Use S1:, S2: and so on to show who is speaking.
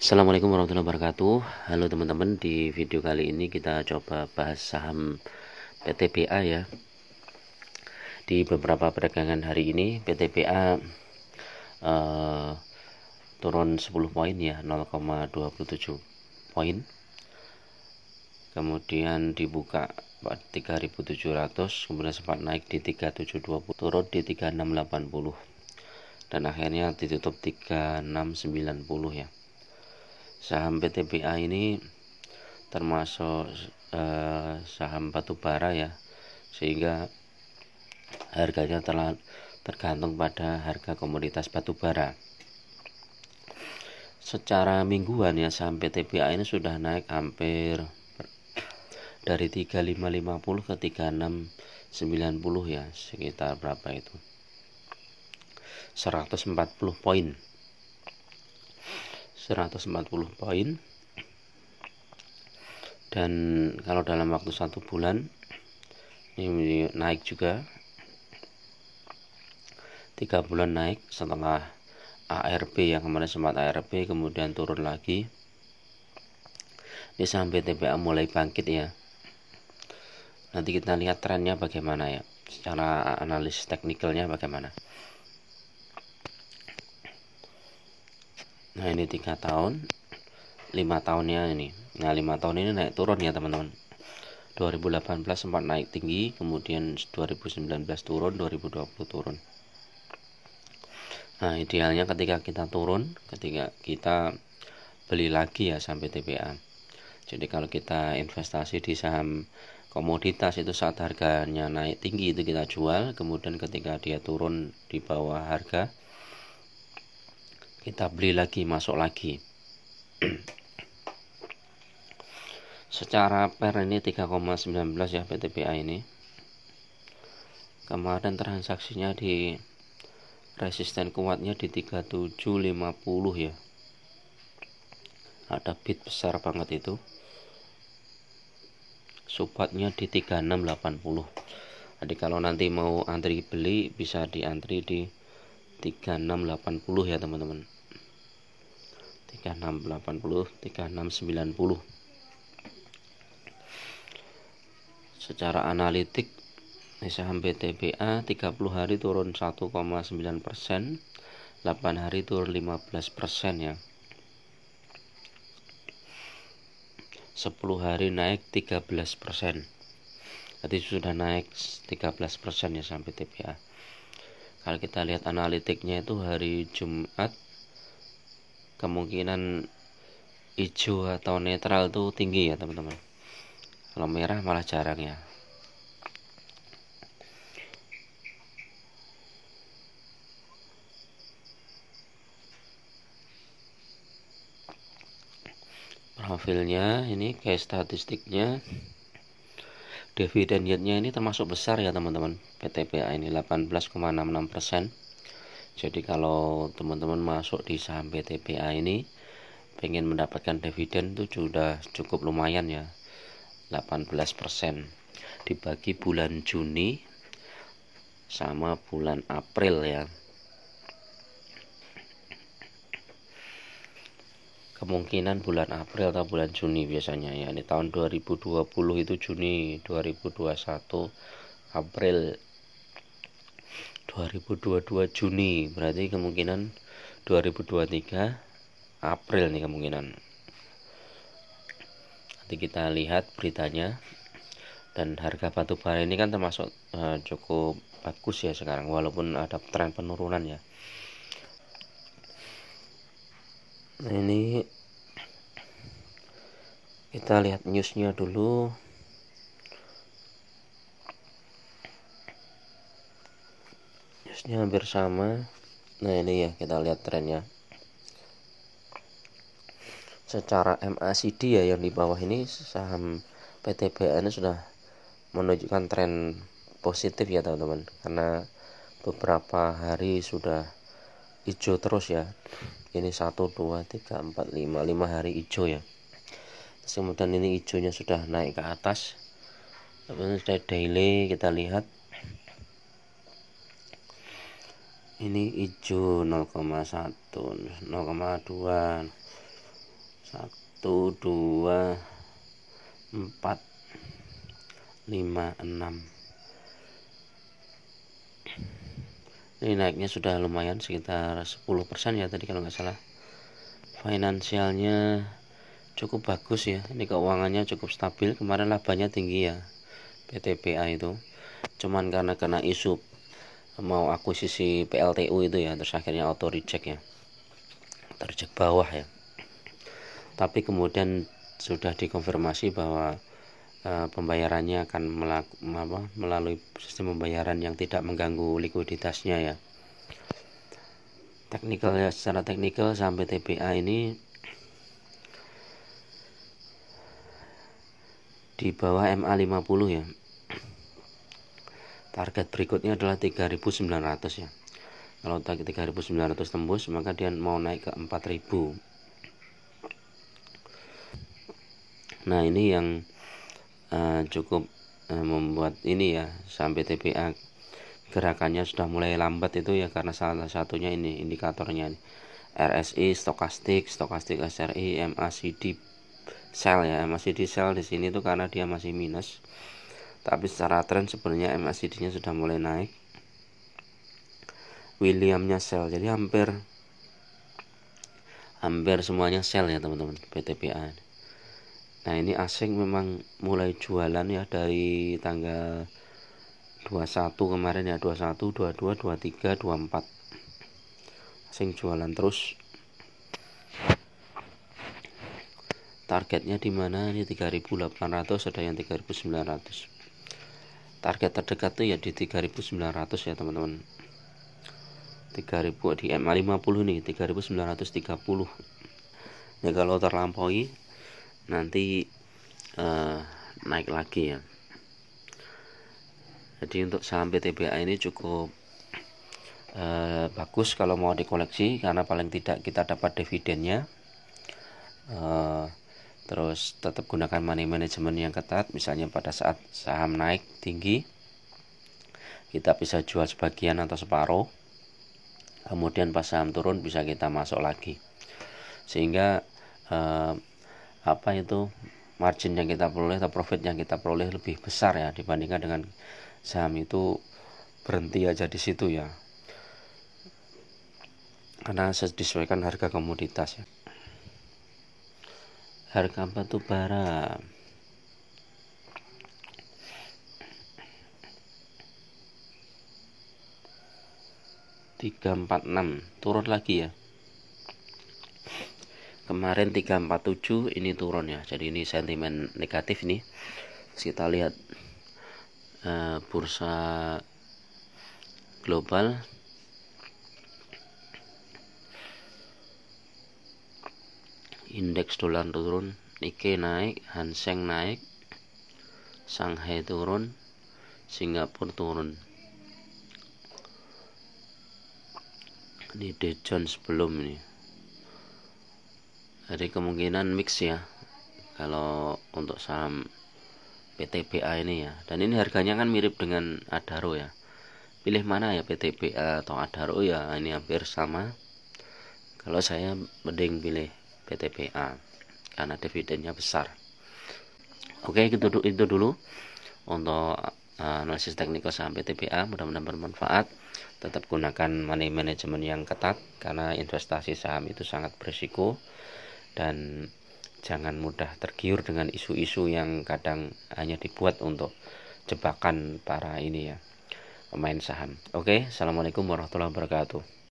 S1: Assalamualaikum warahmatullahi wabarakatuh. Halo teman-teman, di video kali ini kita coba bahas saham PTBA ya. Di beberapa perdagangan hari ini PTBA turun 10 poin ya, 0,27 poin. Kemudian dibuka 3.700, kemudian sempat naik di 3.720, turun di 3.680 dan akhirnya ditutup 3.690 ya. Saham PTBA ini termasuk saham batubara ya, sehingga harganya telah tergantung pada harga komoditas batubara. Secara mingguan ya, saham PTBA ini sudah naik hampir dari 3550 ke 3690 ya, sekitar berapa itu, 140 poin. 140 poin. Dan kalau dalam waktu 1 bulan ini naik juga, 3 bulan naik setelah ARB yang kemarin sempat ARB kemudian turun lagi. Ini saham PTBA mulai bangkit ya. Nanti kita lihat trennya bagaimana ya, secara analis teknikalnya bagaimana. Nah ini 3 tahun, 5 tahunnya ini. Nah 5 tahun ini naik turun ya teman-teman. 2018 sempat naik tinggi, kemudian 2019 turun, 2020 turun. Nah idealnya ketika kita turun, ketika kita beli lagi ya saham PTBA. Jadi kalau kita investasi di saham komoditas itu saat harganya naik tinggi itu kita jual, kemudian ketika dia turun di bawah harga kita beli lagi, masuk lagi. Secara per ini 3,19 ya PTBA ini. Kemarin transaksinya di resisten kuatnya di 3750 ya. Ada bid besar banget itu. Supportnya di 3680. Jadi kalau nanti mau antri beli bisa diantri di 3680 ya teman-teman. 3680, 3690. Secara analitik saham PTBA 30 hari turun 1,9%, 8 hari turun 15% ya. 10 hari naik 13%. Jadi sudah naik 13% ya saham PTBA. Kalau kita lihat analitiknya itu hari Jumat, kemungkinan hijau atau netral itu tinggi ya teman-teman. Kalau merah malah jarang ya. Profilnya ini kayak statistiknya, dividen yieldnya ini termasuk besar ya teman-teman. PTBA ini 18,66%. Jadi kalau teman-teman masuk di saham PTBA ini pengen mendapatkan dividen itu sudah cukup lumayan ya, 18%. Dibagi bulan Juni sama bulan April ya. Kemungkinan bulan April atau bulan Juni biasanya ya. Ini tahun 2020 itu Juni, 2021 April, 2022 Juni. Berarti kemungkinan 2023 April nih kemungkinan. Nanti kita lihat beritanya. Dan harga batubara ini kan termasuk cukup bagus ya sekarang, walaupun ada tren penurunan ya. Nah ini kita lihat newsnya dulu. Newsnya hampir sama. Nah ini ya, kita lihat trennya. Secara MACD ya, yang di bawah ini saham PTBA ini sudah menunjukkan tren positif ya teman-teman, karena beberapa hari sudah hijau terus ya. Ini 1, 2, 3, 4, 5 hari hijau ya. Terus kemudian ini hijaunya sudah naik ke atas. Kemudian sudah daily kita lihat. Ini hijau 0,1, 0,2, 1 2 4 5 6. Ini naiknya sudah lumayan, sekitar 10% ya tadi kalau nggak salah. Finansialnya cukup bagus ya, ini keuangannya cukup stabil. Kemarin labanya tinggi ya PTPA itu, cuman karena kena isu mau akuisisi PLTU itu ya, terus akhirnya auto reject ya, reject bawah ya. Tapi kemudian sudah dikonfirmasi bahwa pembayarannya akan melalui sistem pembayaran yang tidak mengganggu likuiditasnya ya. Teknikal ya, secara teknikal saham PTPA ini di bawah MA50 ya. Target berikutnya adalah 3.900 ya. Kalau 3.900 tembus, maka dia mau naik ke 4.000. Nah, ini yang cukup membuat ini ya, saham PTPA gerakannya sudah mulai lambat itu ya, karena salah satunya ini indikatornya nih. RSI, stokastik SRI, MACD sell ya. MACD sell di sini tuh karena dia masih minus. Tapi secara tren sebenarnya MACD-nya sudah mulai naik. Williamnya sell, jadi hampir semuanya sell ya teman-teman PTPA. Nah, ini asing memang mulai jualan ya dari tanggal 21 kemarin ya, 21, 22, 23, 24. Asing jualan terus. Targetnya di mana? Ini 3.800, ada yang 3.900. Target terdekat tuh ya di 3.900 ya teman-teman. 3.000 di MA50 nih, 3.930. Ya kalau terlampaui nanti naik lagi ya. Jadi untuk saham PTBA ini cukup bagus kalau mau dikoleksi, karena paling tidak kita dapat dividennya. Terus tetap gunakan money management yang ketat. Misalnya pada saat saham naik tinggi, kita bisa jual sebagian atau separuh. Kemudian pas saham turun bisa kita masuk lagi. Sehingga margin yang kita peroleh atau profit yang kita peroleh lebih besar ya, dibandingkan dengan saham itu berhenti aja di situ ya. Karena disesuaikan harga komoditas ya. Harga batu bara $346 turun lagi ya. Kemarin 347, ini turun ya. Jadi ini sentimen negatif nih. Kita lihat bursa global. Indeks dolar turun, Nikkei naik, Hang Seng naik, Shanghai turun, Singapura turun. Ini Dow Jones belum ini. Jadi kemungkinan mix ya kalau untuk saham PTBA ini ya. Dan ini harganya kan mirip dengan Adaro ya. Pilih mana ya, PTBA atau Adaro ya, ini hampir sama. Kalau saya mending pilih PTBA karena dividennya besar. Oke, itu dulu untuk analisis teknikal saham PTBA. Mudah-mudahan bermanfaat. Tetap gunakan money management yang ketat, karena investasi saham itu sangat berisiko. Dan jangan mudah tergiur dengan isu-isu yang kadang hanya dibuat untuk jebakan para pemain saham. Oke, assalamualaikum warahmatullahi wabarakatuh.